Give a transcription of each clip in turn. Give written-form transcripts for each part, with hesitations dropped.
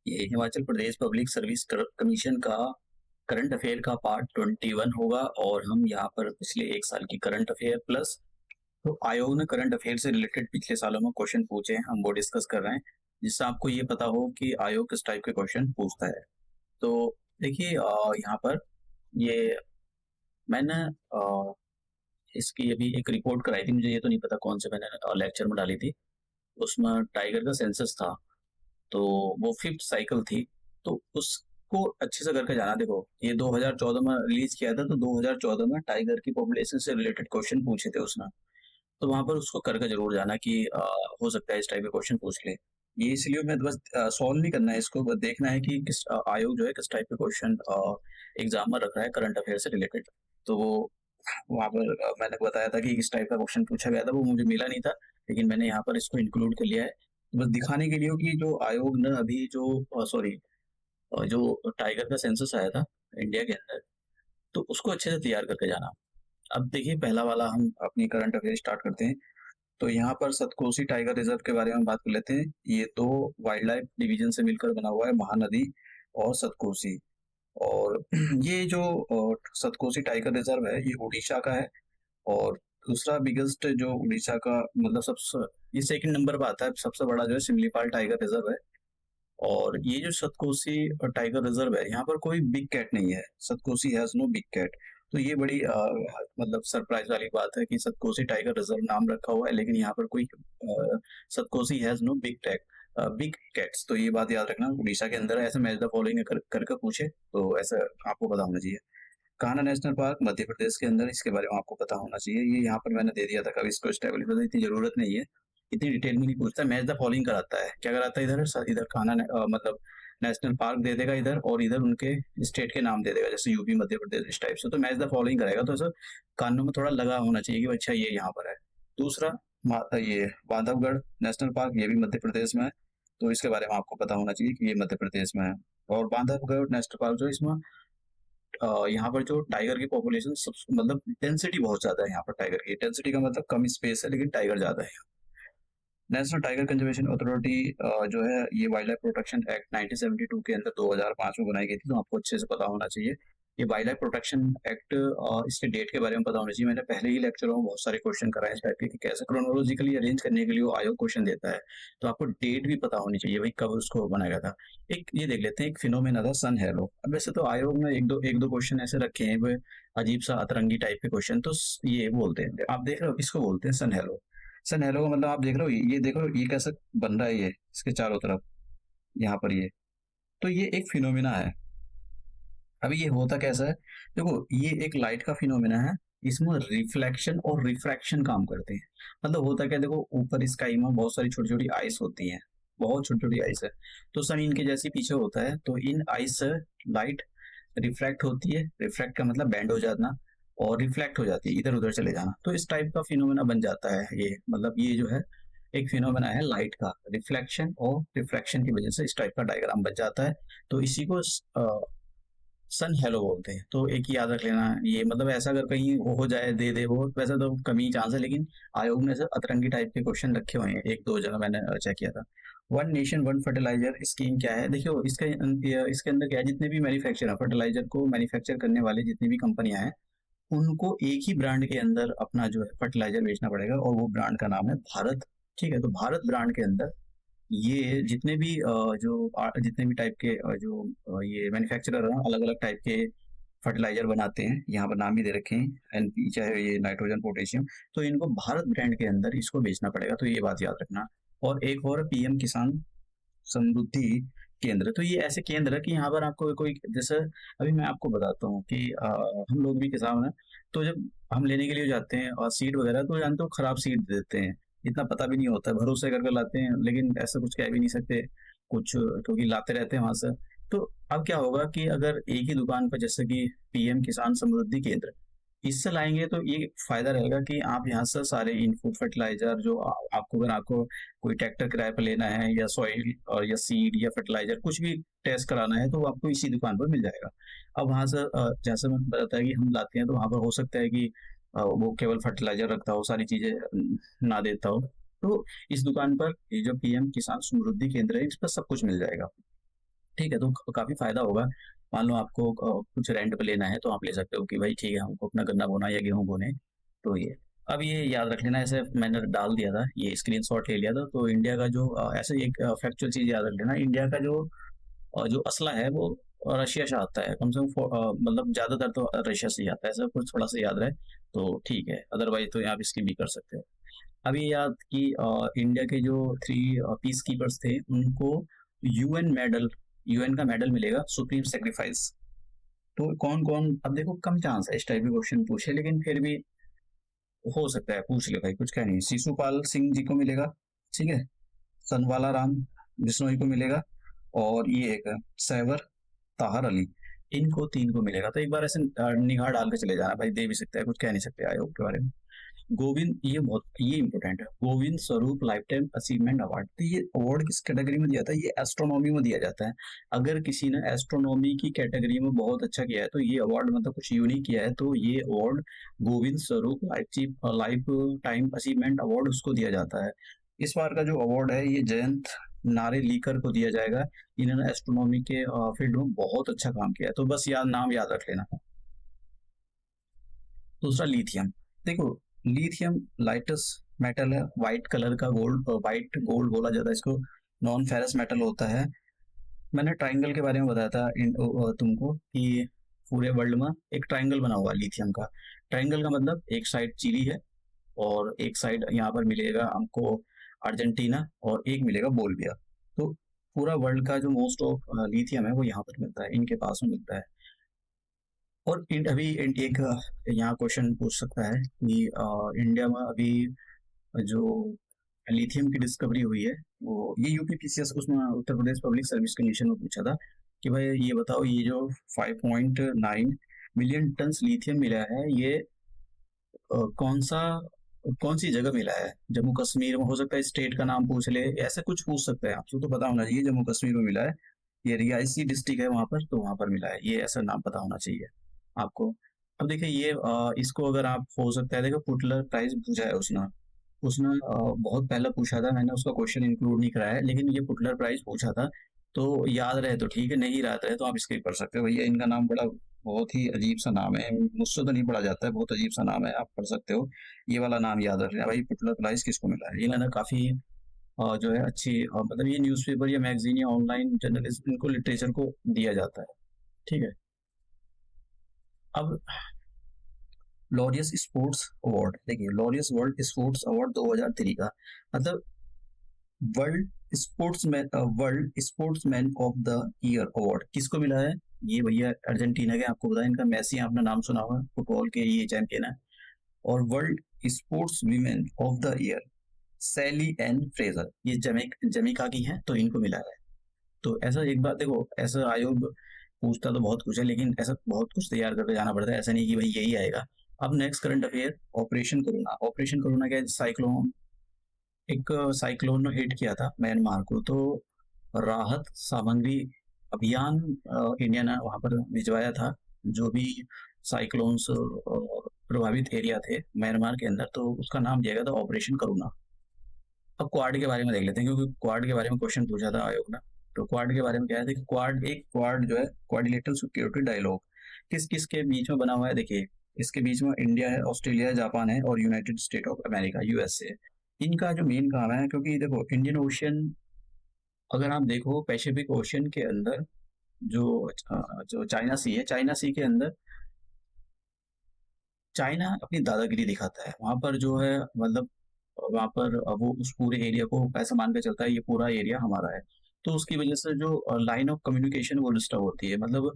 ये Himachal Pradesh public service commission का current affair का पार्ट 21 होगा और हम यहाँ पर पिछले एक साल की करंट अफेयर प्लस तो आयोग ने करंट अफेयर से रिलेटेड पिछले सालों में क्वेश्चन पूछे हैं, हम वो डिस्कस कर रहे हैं जिससे आपको ये पता हो कि आयोग किस टाइप के क्वेश्चन पूछता है। तो देखिए यहाँ पर ये मैंने इसकी अभी एक रिपोर्ट कराई थी, मुझे ये तो नहीं पता कौन से मैंने लेक्चर में डाली थी। उसमें टाइगर का सेंसस था, तो वो फिफ्थ साइकिल थी, तो उसको अच्छे से करके जाना। देखो ये 2014 में रिलीज किया था, तो 2014 में टाइगर की पॉपुलेशन से रिलेटेड क्वेश्चन पूछे थे उसने, तो वहां पर उसको करके जरूर जाना कि हो सकता है इस टाइप के क्वेश्चन पूछ ले। ये इसलिए मैं बस सॉल्व नहीं करना है इसको, बस देखना है कि किस आयोग जो है किस टाइप के क्वेश्चन एग्जाम में रख रहा है करंट अफेयर से रिलेटेड। तो वो वहां पर मैंने बताया था कि किस टाइप का क्वेश्चन पूछा गया था, वो मुझे मिला नहीं था, लेकिन मैंने यहाँ पर इसको इंक्लूड कर लिया है। तो बस दिखाने के लिए कि जो आयोग ने अभी जो सॉरी जो टाइगर का सेंसस आया था इंडिया के अंदर, तो उसको अच्छे से तैयार करके जाना। अब देखिए पहला वाला हम अपनी करंट अफेयर स्टार्ट करते हैं। तो यहाँ पर सतकोसी टाइगर रिजर्व के बारे में बात कर लेते हैं। ये दो वाइल्ड लाइफ डिवीजन से मिलकर बना हुआ है, महानदी और सतकोसी। और ये जो सतकोसी टाइगर रिजर्व है ये उड़ीसा का है, और दूसरा बिगेस्ट जो उड़ीसा का मतलब सबसे ये सेकंड नंबर पर आता है, सबसे बड़ा जो है सिमलीपाल टाइगर रिजर्व है। और ये जो सतकोसी टाइगर रिजर्व है यहाँ पर कोई बिग कैट नहीं है, सतकोसी हैज नो बिग कैट। तो ये बड़ी मतलब सरप्राइज वाली बात है कि सतकोसी टाइगर रिजर्व नाम रखा हुआ है लेकिन यहाँ पर कोई सतकोसी हैज नो बिग कैट्स। तो ये बात याद रखना, उड़ीसा के अंदर है, ऐसे मैच द फॉलोइंग करके पूछे तो ऐसा आपको पता होना चाहिए। कान्हा नेशनल पार्क मध्य प्रदेश के अंदर, इसके बारे में आपको पता होना चाहिए। ये यहाँ पर मैंने दे दिया था, कभी इसको स्टेबल इतनी जरूरत नहीं है, इतनी डिटेल में नहीं पूछता। मैच द फॉलोइंग कराता है, क्या कराता है इधर इधर मतलब नेशनल पार्क दे देगा इधर, और इधर उनके स्टेट के नाम दे देगा, जैसे यूपी मध्य प्रदेश इस टाइप से। तो मैच द फॉलोइंग कराएगा, तो ऐसा कानों में थोड़ा लगा होना चाहिए कि अच्छा ये यहाँ पर है। दूसरा ये बांधवगढ़ नेशनल पार्क, ये भी मध्य प्रदेश में है, तो इसके बारे में आपको पता होना चाहिए कि ये मध्य प्रदेश में है। और बांधवगढ़ नेशनल पार्क जो इसमें यहाँ पर जो टाइगर की पॉपुलेशन सब मतलब डेंसिटी बहुत ज्यादा है, यहाँ पर टाइगर की डेंसिटी का मतलब कम स्पेस है लेकिन टाइगर ज्यादा है। नेशनल टाइगर कंजर्वेशन अथॉरिटी जो है ये वाइल्ड लाइफ प्रोटेक्शन एक्ट 1972 के अंदर 2005 में बनाई गई थी, तो आपको अच्छे से पता होना चाहिए। ये वाइल्ड लाइफ प्रोटेक्शन एक्ट इसके डेट के बारे में पता होना चाहिए। मैंने पहले ही लेक्चरों में बहुत सारे क्वेश्चन कराए इस टाइप के कि कैसे क्रोनोलॉजिकली अरेंज करने के लिए वो आयोग क्वेश्चन देता है, तो आपको डेट भी पता होनी चाहिए भाई कब उसको बनाया गया था। एक ये देख लेते हैं, एक फिनोमेना था सन हेलो। अब वैसे तो आयोग ने एक दो क्वेश्चन ऐसे रखे हैं वो अजीब सा अतरंगी टाइप के क्वेश्चन, तो ये बोलते हैं, आप देख रहे हो इसको बोलते हैं सन हेलो। सन हेलो का मतलब आप देख रहे हो, ये देखो ये कैसे बन रहा है, ये इसके चारों तरफ यहाँ पर ये, तो ये एक फिनोमिना है। अभी ये होता कैसा है, देखो ये एक लाइट का फिनोमिना है, इसमें रिफ्लेक्शन और रिफ्रैक्शन काम करते हैं। मतलब होता क्या है, देखो ऊपर स्काई में बहुत सारी छोटी छोटी आइस होती हैं, बहुत छोटी छोटी आइस है, तो सन इनके जैसे पीछे होता है, तो इन आइस से लाइट रिफ्लेक्ट होती है, रिफ्लेक्ट का मतलब बैंड हो जाना, और रिफ्लेक्ट हो जाती है इधर उधर चले जाना, तो इस टाइप का फिनोमेना बन जाता है ये। मतलब ये जो है एक फिनोमेना है लाइट का, रिफ्लेक्शन और रिफ्रैक्शन की वजह से इस टाइप का डायग्राम बन जाता है। तो इसी को सन हेलो बोलते हैं। तो एक ही याद रख लेना, ये मतलब ऐसा अगर कहीं हो जाए दे दे वो, वैसे तो कम ही चांस है, लेकिन आयोग ने सर अतरंगी टाइप के क्वेश्चन रखे हुए हैं, एक दो जगह मैंने चेक किया था। One nation one fertiliser scheme क्या है, देखियो इसके अंदर क्या है, जितने भी मैन्युफैक्चर है फर्टिलाइजर को मैन्युफैक्चर करने वाले जितनी भी कंपनियां हैं, उनको एक ही ब्रांड के अंदर अपना जो है फर्टिलाइजर बेचना पड़ेगा, और वो ब्रांड का नाम है भारत। ठीक है, तो भारत ब्रांड के अंदर ये जितने भी जितने भी टाइप के ये मैन्युफैक्चरर हैं अलग अलग टाइप के फर्टिलाइजर बनाते हैं, यहाँ पर नाम भी दे रखे हैं एनपी चाहे ये नाइट्रोजन पोटेशियम, तो इनको भारत ब्रांड के अंदर इसको बेचना पड़ेगा, तो ये बात याद रखना। और एक और पीएम किसान समृद्धि केंद्र, तो ये ऐसे केंद्र है कि यहाँ पर आपको कोई जैसे अभी मैं आपको बताता हूँ कि हम लोग भी किसान हैं, तो जब हम लेने के लिए जाते हैं और सीड वगैरह, तो जानते हो खराब सीड दे देते हैं, इतना पता भी नहीं होता है, भरोसे करके लाते हैं, लेकिन ऐसा कुछ कह भी नहीं सकते कुछ, क्योंकि लाते रहते हैं वहां से। तो अब क्या होगा कि अगर एक ही दुकान पर जैसे कि पीएम किसान समृद्धि केंद्र, इससे लाएंगे तो ये फायदा रहेगा कि आप यहाँ से सारे इनपुट फर्टिलाइजर जो आपको, अगर आपको कोई ट्रैक्टर किराए पर लेना है या सॉइल और या सीड या फर्टिलाइजर कुछ भी टेस्ट कराना है, तो वो आपको इसी दुकान पर मिल जाएगा। अब वहां से जैसे मैं बताता है कि हम लाते हैं, तो वहां पर हो सकता है कि वो केवल फर्टिलाइजर रखता हो, सारी चीजें ना देता हो, तो इस दुकान पर ये जो पीएम किसान समृद्धि केंद्र है इस पर सब कुछ मिल जाएगा। ठीक है, तो काफ़ी फ़ायदा होगा। मान लो आपको कुछ रेंट पे लेना है तो आप ले सकते हो कि भाई ठीक है, हमको अपना गन्ना बोना है या गेहूँ बोने हैं, तो ये। अब ये याद रख लेना, ऐसे मैंने डाल दिया था, ये स्क्रीनशॉट ले लिया था। तो इंडिया का जो ऐसे एक फैक्चुअल चीज़ याद रख लेना, इंडिया का जो असला है वो रशिया से आता है। कम से कम मतलब ज़्यादातर तो रशिया से ही आता है, ऐसा कुछ थोड़ा सा याद रहे तो ठीक है, अदरवाइज़ तो आप स्किप भी कर सकते हो। अब ये याद कि इंडिया के जो 3 पीस कीपर्स थे, उनको यूएन मेडल यूएन का मेडल मिलेगा, सुप्रीम सैक्रिफाइस। तो कौन-कौन, अब देखो कम चांस है इस टाइप के क्वेश्चन पूछे, लेकिन फिर भी हो सकता है, पूछ ले भाई, कुछ कह नहीं। शिशुपाल सिंह जी को मिलेगा, ठीक है, सनवाला राम बिश्नोई को मिलेगा, और ये एक सैवर ताहर अली, इनको 3 को मिलेगा। तो एक बार ऐसे निगाह डाल के चले जाना भाई, दे भी सकता है, कुछ कह नहीं सकते आयोग के बारे में। गोविंद, ये इंपॉर्टेंट है, Govind Swarup life time achievement award. तो ये अवार्ड किस कैटेगरी में दिया जाता है? ये एस्ट्रोनॉमी में दिया जाता है। अगर किसी ने एस्ट्रोनॉमी की कैटेगरी में बहुत अच्छा किया है तो ये अवार्ड, मतलब कुछ यूनिक किया है, तो ये award Govind Swarup life time achievement award उसको दिया जाता है। इस बार का जो अवार्ड है ये जयंत नारे लीकर को दिया जाएगा। इन्होंने एस्ट्रोनॉमी के फील्ड में बहुत अच्छा काम किया है, तो बस नाम याद रख लेना। दूसरा लिथियम। देखो, लिथियम लाइटस मेटल है, व्हाइट कलर का गोल्ड, व्हाइट गोल्ड बोला जाता है इसको, नॉन फेरस मेटल होता है। मैंने ट्राइंगल के बारे में बताया था तुमको कि पूरे वर्ल्ड में एक ट्राइंगल बना हुआ है लिथियम का। ट्राइंगल का मतलब एक साइड चिली है, और एक साइड यहाँ पर मिलेगा हमको अर्जेंटीना, और एक मिलेगा बोल्विया। तो पूरा वर्ल्ड का जो मोस्ट ऑफ लिथियम है वो यहाँ पर मिलता है, इनके पास में मिलता है। और एक यहाँ क्वेश्चन पूछ सकता है कि इंडिया में अभी जो लिथियम की डिस्कवरी हुई है, वो ये यूपीपीसीएस, उसमें Uttar Pradesh public service commission में पूछा था कि भाई ये बताओ, ये जो 5.9 मिलियन टन लिथियम मिला है, ये कौन सी जगह मिला है? जम्मू कश्मीर में, हो सकता है स्टेट का नाम पूछ ले, ऐसा कुछ पूछ सकता है आपसे, तो पता होना चाहिए जम्मू कश्मीर में मिला है, ये रियासी डिस्ट्रिक्ट है वहां पर, तो वहां पर मिला है, ये ऐसा नाम पता होना चाहिए आपको। अब देखिए ये इसको अगर आप, हो सकता है, देखो पुटलर प्राइज पूछा है उसने उसने बहुत पहले पूछा था, मैंने उसका क्वेश्चन इंक्लूड नहीं कराया है, लेकिन ये पुटलर प्राइज पूछा था। तो याद रहे तो ठीक है, नहीं याद रहे तो आप स्किप कर सकते हो। भैया इनका नाम बड़ा, बहुत ही अजीब सा नाम है, मुझसे तो नहीं पढ़ा जाता है, बहुत अजीब सा नाम है, आप पढ़ सकते हो। ये वाला नाम याद रखना भाई, पुटलर प्राइज किसको मिला है। इन्होंने काफी जो है अच्छी, मतलब ये न्यूज़पेपर या मैगजीन या ऑनलाइन जर्नलिस्ट, इनको लिटरेचर को दिया जाता है, ठीक है। अब लॉरियस स्पोर्ट्स अवार्ड, देखिए लॉरियस वर्ल्ड स्पोर्ट्स अवार्ड 2003 का, मतलब world sportsman of the year award किसको मिला है? ये भैया अर्जेंटीना के, आपको बताया, इनका मेसी, आपने नाम सुना होगा, फुटबॉल के ये चैंपियन है। और world sports women of the year Sally Ann Fraser, ये जमैका की हैं, तो इनको मिला है। तो ऐसा एक बात देखो, ऐसा आयोग पूछता तो बहुत कुछ है, लेकिन ऐसा बहुत कुछ तैयार करके जाना पड़ता है, ऐसा नहीं कि भाई यही आएगा। अब नेक्स्ट करंट अफेयर, ऑपरेशन करुणा क्या, साइक्लोन, एक साइक्लोन ने हिट किया था म्यांमार को, तो राहत सामग्री अभियान इंडिया ने वहां पर भिजवाया था, जो भी साइक्लोन से प्रभावित एरिया थे म्यांमार के अंदर, तो उसका नाम दिया गया था ऑपरेशन करुणा। अब क्वाड के बारे में देख लेते हैं, क्योंकि क्वाड के बारे में क्वेश्चन पूछा था आयोग ने। तो क्वाड के बारे में क्या है, देखिए क्वाड जो है, क्वाड्रिलेटरल सिक्योरिटी डायलॉग, किस किस के बीच में बना हुआ है? देखिए, इसके बीच में इंडिया है, ऑस्ट्रेलिया है, जापान है, और United state of America, USA. इनका जो मेन काम है, क्योंकि देखो इंडियन ओशियन, अगर आप देखो पैसिफिक ओशियन के अंदर जो जो चाइना सी है, चाइना सी के अंदर चाइना अपनी दादागिरी दिखाता है वहां पर, जो है मतलब वहां पर वो उस पूरे एरिया को ऐसा मान के चलता है ये पूरा एरिया हमारा है। तो उसकी वजह से जो लाइन ऑफ कम्युनिकेशन वो डिस्टर्ब होती है, मतलब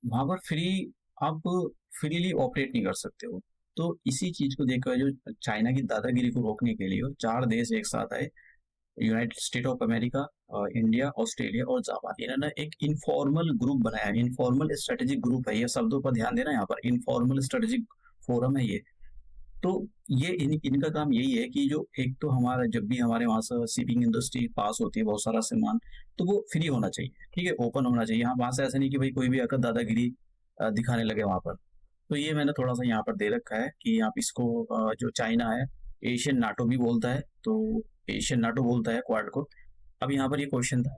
वहां पर आप फ्रीली ऑपरेट नहीं कर सकते हो। तो इसी चीज को देखकर जो चाइना की दादागिरी को रोकने के लिए 4 देश एक साथ आए, United state of America, India, Australia और जापान। इन्होंने एक इनफॉर्मल ग्रुप बनाया, इनफॉर्मल स्ट्रेटेजिक ग्रुप है, ये शब्दों पर ध्यान देना, यहाँ पर इनफॉर्मल स्ट्रेटेजिक फोरम है ये। तो ये इनका काम यही है कि जो एक तो हमारा, जब भी हमारे वहां से शिपिंग इंडस्ट्री पास होती है बहुत सारा सामान, तो वो फ्री होना चाहिए, ठीक है, ओपन होना चाहिए। यहाँ वहां से ऐसा नहीं कि भाई कोई भी आकर दादागिरी दिखाने लगे वहां पर। तो ये मैंने थोड़ा सा यहाँ पर दे रखा है कि आप इसको जो चाइना है, एशियन नाटो भी बोलता है, तो एशियन नाटो बोलता है क्वाड को। अब यहाँ पर ये क्वेश्चन था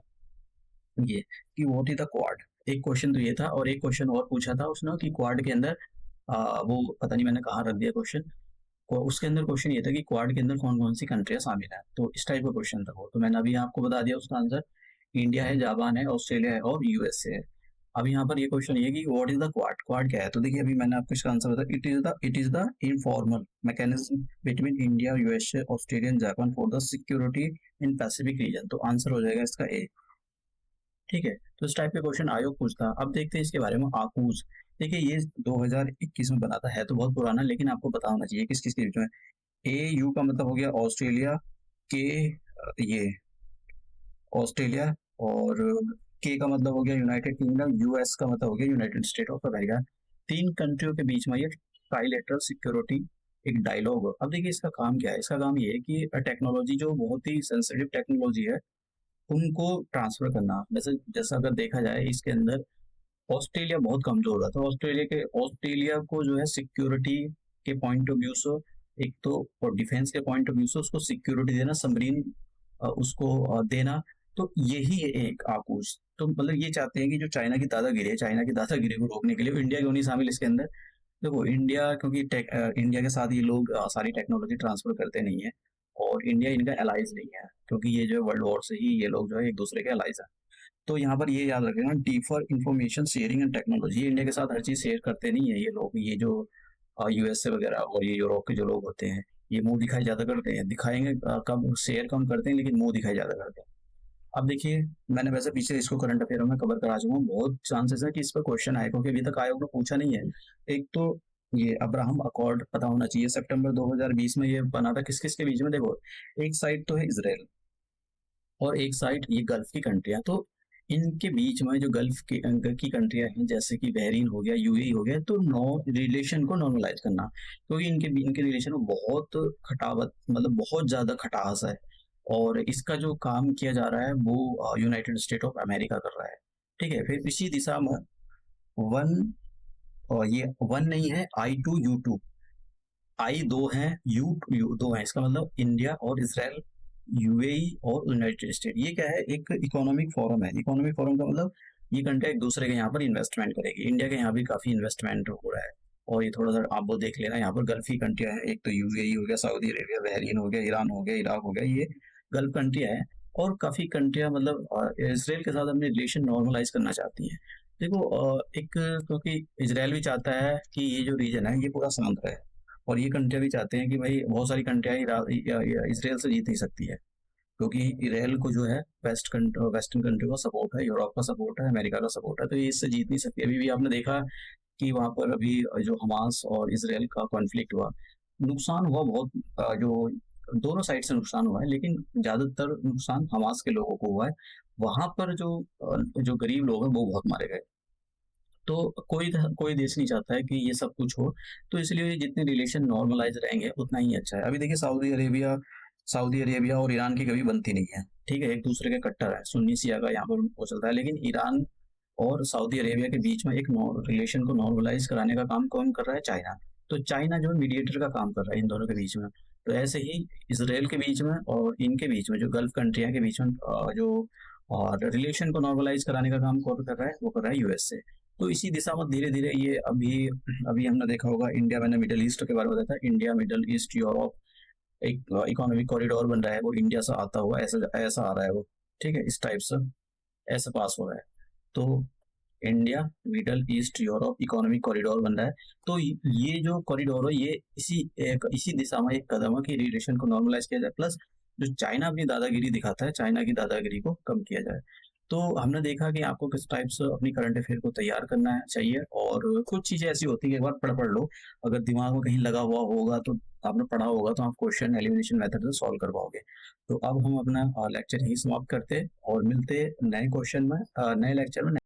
ये कि व्हाट इज द क्वाड। एक क्वेश्चन तो ये था और एक क्वेश्चन और पूछा था उसने कि क्वाड के अंदर वो पता नहीं मैंने कहाँ रख दिया क्वेश्चन। उसके अंदर क्वेश्चन ये था कि क्वाड के अंदर कौन कौन सी कंट्रियां शामिल है, तो इस टाइप का क्वेश्चन था वो। तो मैंने अभी आपको बता दिया उसका आंसर। इंडिया है, जापान है, ऑस्ट्रेलिया है और यूएसए है। अब यहाँ पर ये क्वेश्चन ये कि what is the quad, quad क्या है। तो देखिए अभी मैंने आपको इसका आंसर बताया, it is the informal mechanism between India, USA, Australia and Japan for the security in Pacific region. तो आंसर हो जाएगा इसका ए। ठीक है, तो इस टाइप के क्वेश्चन आयोग पूछता। अब देखते हैं इसके बारे में आकूज। देखिए ये 2021 में बना था, है तो बहुत पुराना, लेकिन आपको पता होना चाहिए किस किस के बीच में। ए यू का मतलब हो गया ऑस्ट्रेलिया, के ये ऑस्ट्रेलिया, और के का मतलब हो गया यूनाइटेड किंगडम, यूएस का मतलब हो गया यूनाइटेड स्टेट ऑफ अमेरिका। तीन कंट्रियों के बीच में ये ट्राइलेटरल सिक्योरिटी एक डायलॉग हो। अब देखिए इसका काम क्या है। इसका काम ये है कि टेक्नोलॉजी जो बहुत ही सेंसिटिव टेक्नोलॉजी है उनको ट्रांसफर करना। जैसे जैसा अगर देखा जाए इसके अंदर ऑस्ट्रेलिया बहुत कमजोर रहा था। ऑस्ट्रेलिया को जो है सिक्योरिटी के पॉइंट ऑफ व्यू से, एक तो और डिफेंस के पॉइंट ऑफ व्यू से उसको सिक्योरिटी देना, सबमरीन उसको देना। तो यही है एक आकूश। तो मतलब ये चाहते हैं कि जो चाइना की दादागिरी है, चाइना की दादागिरी को रोकने के लिए इंडिया क्यों नहीं शामिल इसके अंदर। देखो इंडिया, क्योंकि इंडिया के साथ ये लोग सारी टेक्नोलॉजी ट्रांसफर करते नहीं है, और इंडिया इनका एलाइज नहीं है, क्योंकि ये जो वर्ल्ड वॉर से ही ये लोग जो है एक दूसरे के एलाइज है। तो यहाँ पर ये याद रखना, differ information sharing and technology. ये इंडिया के साथ हर चीज शेयर करते नहीं है ये लोग। ये जो यूएसए वगैरह और ये यूरोप के जो लोग होते हैं, ये मुंह दिखाई ज्यादा करते हैं। दिखाएंगे कम, शेयर कम करते हैं, लेकिन मुंह दिखाई ज्यादा करते हैं। अब देखिए मैंने वैसे पीछे इसको करंट अफेयर में कवर करा चुका हूँ। बहुत चांसेस है कि इस पर क्वेश्चन आए, क्योंकि अभी तक आयोग ने पूछा नहीं है। एक तो ये अब्राहम अकॉर्ड पता होना चाहिए, सितंबर 2020 में ये बना था। किस किस के बीच में, देखो एक साइड तो है इसराइल और एक साइड ये गल्फ की कंट्रियां। तो इनके बीच में जो गल्फ की कंट्रियां हैं, जैसे कि बहरीन हो गया, यूएई हो गया, तो नो रिलेशन को नॉर्मलाइज करना। क्योंकि इनके रिलेशन में बहुत खटावत, मतलब बहुत ज्यादा खटास है, और इसका जो काम किया जा रहा है वो यूनाइटेड स्टेट ऑफ अमेरिका कर रहा है। ठीक है, फिर इसी दिशा में वन, और ये वन नहीं है, I2U2, आई दो हैं, यू दो हैं। इसका मतलब इंडिया और इसराइल, यूएई और यूनाइटेड स्टेट। ये क्या है, एक इकोनॉमिक फोरम है। इकोनॉमिक फोरम का मतलब ये कंट्री एक दूसरे के यहाँ पर इन्वेस्टमेंट करेगी। इंडिया के यहाँ भी काफी इन्वेस्टमेंट हो रहा है, और ये थोड़ा सा आप वो देख लेना। यहाँ पर गल्फ की कंट्रियां हैं, एक तो यूएई हो गया, सऊदी अरेबिया, बहरीन हो गया, ईरान हो गया, इराक हो गया, ये गल्फ कंट्रियां हैं। और काफी कंट्रियां मतलब इसराइल के साथ अपने रिलेशन नॉर्मलाइज करना चाहती हैं। देखो एक, क्योंकि इसराइल भी चाहता है कि ये जो रीजन है ये पूरा शांत रहे, और ये कंट्रियां भी चाहते हैं कि भाई बहुत सारी कंट्रियां इसराइल से जीत नहीं सकती है, क्योंकि इसराइल को जो है वेस्टर्न कंट्री का सपोर्ट है, यूरोप का सपोर्ट है, अमेरिका का सपोर्ट है, तो ये इससे जीत नहीं सकती। अभी भी आपने देखा कि वहां पर अभी जो हमास और इसराइल का कॉन्फ्लिक्ट हुआ, नुकसान हुआ बहुत। जो दोनों साइड से नुकसान हुआ है, लेकिन ज्यादातर नुकसान हमास के लोगों को हुआ है। वहां पर जो गरीब लोग हैं वो बहुत मारे गए। तो कोई देश नहीं चाहता है कि ये सब कुछ हो, तो इसलिए जितने रिलेशन नॉर्मलाइज रहेंगे उतना ही अच्छा है। अभी देखिए सऊदी अरेबिया और ईरान की कभी बनती नहीं है। ठीक है, एक दूसरे के कट्टर है, सुन्नी शिया का यहाँ पर वो चलता है। लेकिन ईरान और सऊदी अरेबिया के बीच में एक रिलेशन को नॉर्मलाइज कराने का काम कौन कर रहा है, चाइना। तो चाइना जो मीडिएटर का काम कर रहा है इन दोनों के बीच में। तो ऐसे ही इसराइल के बीच में और इनके बीच में, जो गल्फ कंट्रियां के बीच में जो और रिलेशन को नॉर्मलाइज कराने का काम कौन कर रहा है, वो कर रहा है यूएसए। तो इसी दिशा में धीरे धीरे ये अभी अभी हमने देखा होगा इंडिया, मैंने मिडिल ईस्ट के बारे में बताया था, इंडिया मिडिल ईस्ट यूरोप एक इकोनॉमिक कॉरिडोर बन रहा है, वो इंडिया से आता हुआ ऐसा ऐसा आ रहा है वो। ठीक है, इस टाइप से ऐसे पास हो रहा है। तो India middle east Europe economic corridor बन रहा है। तो ये जो कॉरिडोर है, ये इसी दिशा में एक कदम है कि रिलेशन को नॉर्मलाइज किया जाए, प्लस जो चाइना अपनी दादागिरी दिखाता है, चाइना की दादागिरी को कम किया जाए। तो हमने देखा कि आपको किस टाइप से अपनी करंट अफेयर को तैयार करना है चाहिए, और कुछ चीजें ऐसी होती है कि एक बार पढ़ लो, अगर दिमाग में कहीं लगा हुआ होगा तो आपने पढ़ा होगा तो आप क्वेश्चन एलिमिनेशन मेथड से सॉल्व कर पाओगे। तो अब हम अपना लेक्चर यही समाप्त करते और मिलते नए क्वेश्चन में, नए लेक्चर में।